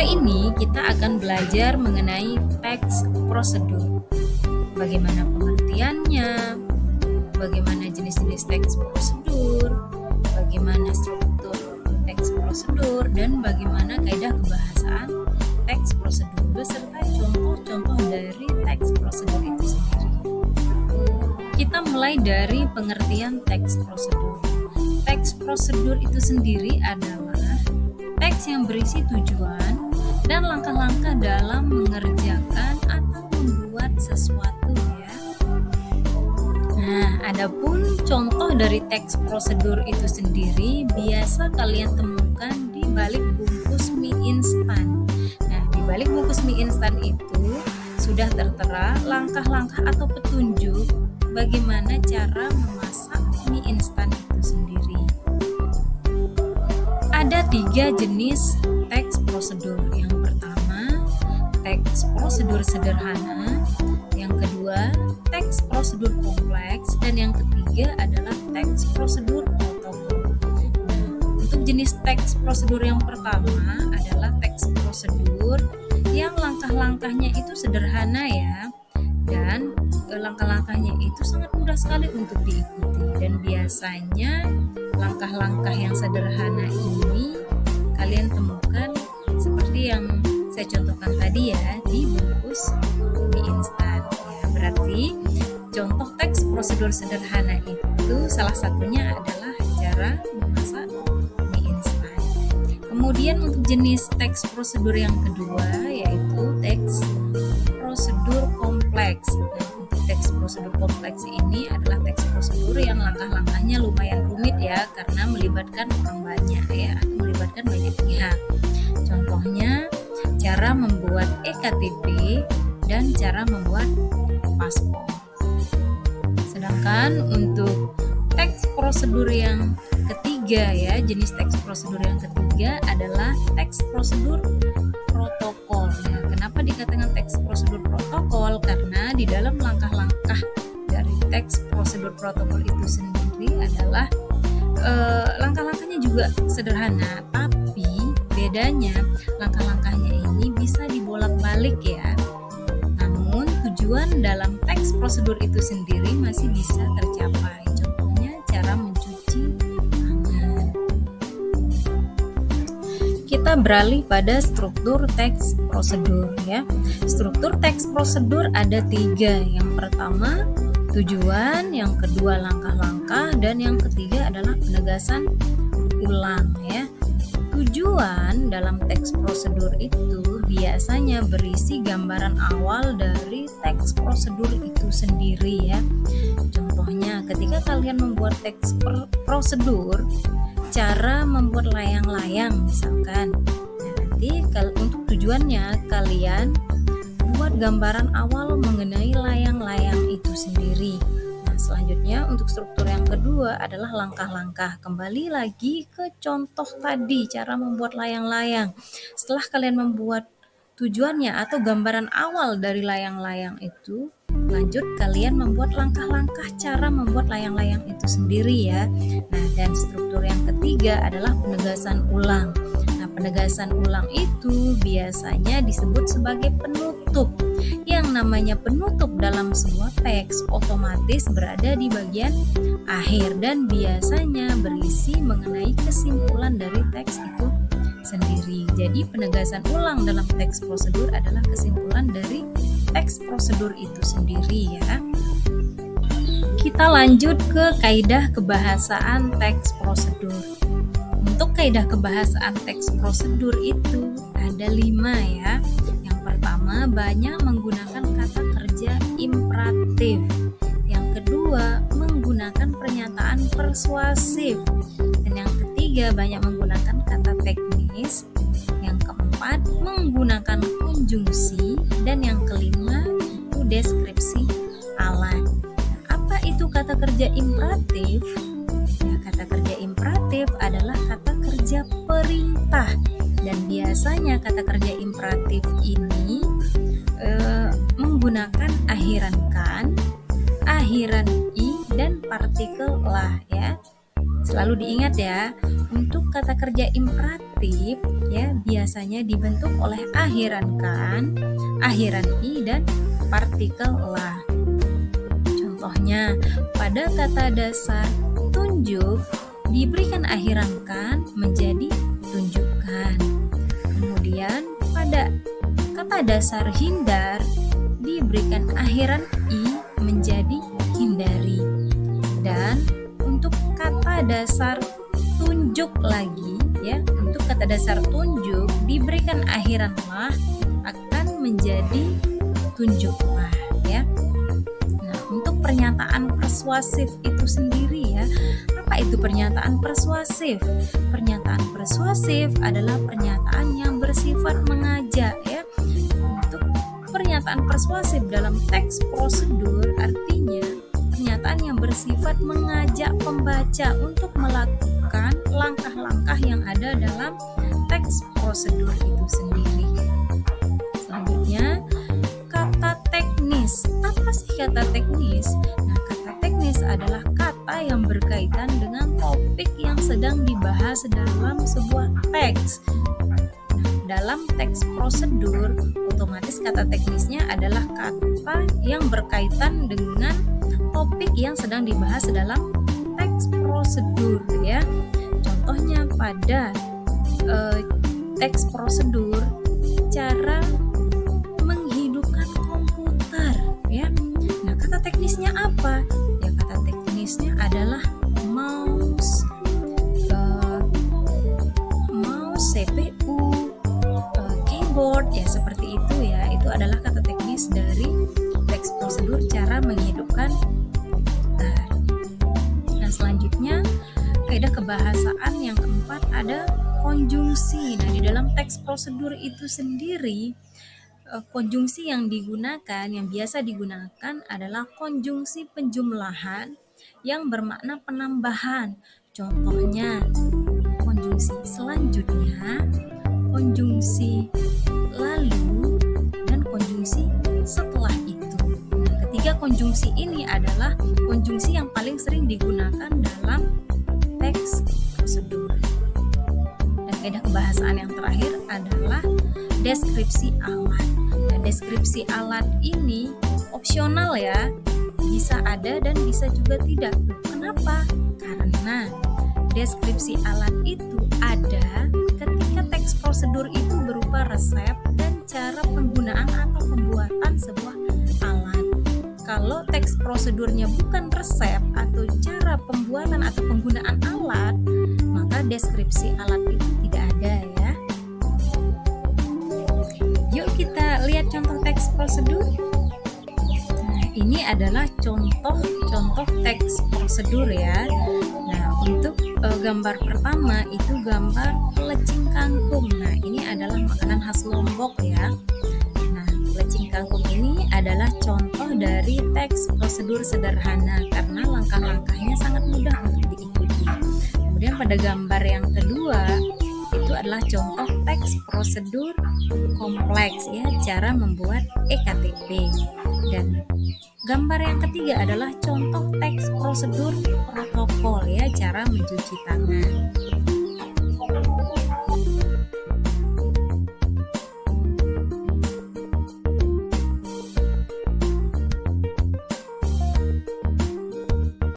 ini kita akan belajar mengenai teks prosedur. Bagaimana pengertiannya, bagaimana jenis-jenis teks prosedur, bagaimana struktur teks prosedur, dan bagaimana kaidah kebahasaan teks prosedur beserta contoh-contoh dari teks prosedur itu sendiri. Kita mulai dari pengertian teks prosedur. Teks prosedur itu sendiri adalah teks yang berisi tujuan dan langkah-langkah dalam mengerjakan atau membuat sesuatu ya. Nah, adapun contoh dari teks prosedur itu sendiri biasa kalian temukan di balik bungkus mie instan. Nah, di balik bungkus mie instan itu sudah tertera langkah-langkah atau petunjuk bagaimana cara memasak mie instan itu sendiri. Ada 3 jenis teks prosedur. Yang pertama, teks prosedur sederhana. Yang kedua, teks prosedur kompleks. Dan yang ketiga adalah teks prosedur protokol. Nah, untuk jenis teks prosedur yang pertama adalah teks prosedur yang langkah-langkahnya itu sederhana ya. Dan langkah-langkahnya itu sangat mudah sekali untuk diikuti. Dan biasanya langkah-langkah yang sederhana ini kalian temukan seperti yang saya contohkan tadi ya di bungkus mie instan ya. Berarti contoh teks prosedur sederhana itu salah satunya adalah cara memasak mie instan. Kemudian untuk jenis teks prosedur yang kedua yaitu teks prosedur kompleks. Nah, untuk teks prosedur kompleks ini adalah teks prosedur yang langkah-langkahnya lumayan rumit ya karena melibatkan orang banyak ya atau melibatkan banyak pihak. Contohnya cara membuat EKTP dan cara membuat paspor. Sedangkan untuk teks prosedur yang ketiga ya, jenis teks prosedur yang ketiga adalah teks prosedur protokol. Nah, kenapa dikatakan teks prosedur protokol? Karena di dalam langkah-langkah dari teks prosedur protokol itu sendiri adalah langkah-langkahnya juga sederhana, tapi bedanya langkah-langkahnya ini bisa dibolak-balik ya. Namun tujuan dalam teks prosedur itu sendiri masih bisa tercapai. Contohnya cara mencuci tangan. Kita beralih pada struktur teks prosedur ya. Struktur teks prosedur ada 3. Yang pertama tujuan, yang kedua langkah-langkah, dan yang ketiga adalah penegasan ulang ya. Tujuan dalam teks prosedur itu biasanya berisi gambaran awal dari teks prosedur itu sendiri ya. Contohnya ketika kalian membuat teks prosedur, cara membuat layang-layang misalkan. Nah, nanti untuk tujuannya kalian buat gambaran awal mengenai layang-layang itu sendiri. Nah, selanjutnya untuk struktur yang kedua adalah langkah-langkah. Kembali lagi ke contoh tadi, cara membuat layang-layang. Setelah kalian membuat tujuannya atau gambaran awal dari layang-layang itu, lanjut kalian membuat langkah-langkah cara membuat layang-layang itu sendiri ya. Nah, dan struktur yang ketiga adalah penegasan ulang. Nah, penegasan ulang itu biasanya disebut sebagai penutup. Yang namanya penutup dalam sebuah teks otomatis berada di bagian akhir dan biasanya berisi mengenai kesimpulan dari teks itu sendiri. Jadi penegasan ulang dalam teks prosedur adalah kesimpulan dari teks prosedur itu sendiri ya. Kita lanjut ke kaidah kebahasaan teks prosedur. Untuk kaidah kebahasaan teks prosedur itu ada 5 ya. Yang pertama, banyak menggunakan kata kerja imperatif. Yang kedua, menggunakan pernyataan persuasif. Dan yang ketiga, banyak menggunakan kata teknis. Yang keempat, menggunakan konjungsi. Dan yang kelima, itu deskripsi alat. Apa itu kata kerja imperatif? Ya, kata kerja imperatif adalah kata kerja perintah. Dan biasanya kata kerja imperatif ini menggunakan akhiran kan, akhiran i, dan partikel lah ya. Selalu diingat ya, untuk kata kerja imperatif ya biasanya dibentuk oleh akhiran kan, akhiran i dan partikel la. Contohnya, pada kata dasar tunjuk diberikan akhiran kan menjadi tunjukkan. Kemudian pada kata dasar hindar diberikan akhiran i menjadi hindari. Dan untuk kata dasar tunjuk lagi ya, untuk kata dasar tunjuk diberikan akhiran lah akan menjadi tunjuklah ya. Nah, untuk pernyataan persuasif itu sendiri ya, apa itu pernyataan persuasif? Pernyataan persuasif adalah pernyataan yang bersifat mengajak ya. Untuk pernyataan persuasif dalam teks prosedur artinya pernyataan yang bersifat mengajak pembaca untuk melakukan langkah-langkah yang ada dalam teks prosedur itu sendiri. Selanjutnya, kata teknis. Apa sih kata teknis? Nah, kata teknis adalah kata yang berkaitan dengan topik yang sedang dibahas dalam sebuah teks. Dalam teks prosedur, otomatis kata teknisnya adalah kata yang berkaitan dengan topik yang sedang dibahas dalam teks prosedur ya. Contohnya pada teks prosedur, cara menghidupkan komputer ya. Nah, kata teknisnya apa? Ya, kata teknisnya adalah mouse, CPU, keyboard ya, seperti itu ya. Itu adalah kata teknis dari teks prosedur cara menghidupkan komputer. Nah, selanjutnya kaidah kebahasaan yang keempat ada konjungsi. Nah, di dalam teks prosedur itu sendiri konjungsi yang digunakan, yang biasa digunakan adalah konjungsi penjumlahan yang bermakna penambahan. Contohnya konjungsi selanjutnya, konjungsi lalu, dan konjungsi setelah itu. Nah, ketiga konjungsi ini adalah konjungsi yang paling sering digunakan dalam teks prosedur. Dan kaidah kebahasaan yang terakhir adalah deskripsi alat. Nah, deskripsi alat ini opsional ya, bisa ada dan bisa juga tidak. Kenapa? Karena deskripsi alat itu ada ketika teks prosedur itu berupa resep dan cara penggunaan atau pembuatan sebuah alat. Kalau teks prosedurnya bukan resep atau cara pembuatan atau penggunaan alat, maka deskripsi alat itu tidak ada ya. Yuk kita lihat contoh teks prosedur. Nah, ini adalah contoh teks prosedur ya. Nah, untuk gambar pertama itu gambar pelecing kangkung. Nah, ini adalah makanan khas Lombok ya. Nah, pelecing kangkung ini adalah contoh dari teks prosedur sederhana karena langkah-langkahnya sangat mudah untuk diikuti. Kemudian pada gambar yang kedua itu adalah contoh teks prosedur kompleks ya, cara membuat EKTP. Dan gambar yang ketiga adalah contoh teks prosedur protokol ya, cara mencuci tangan.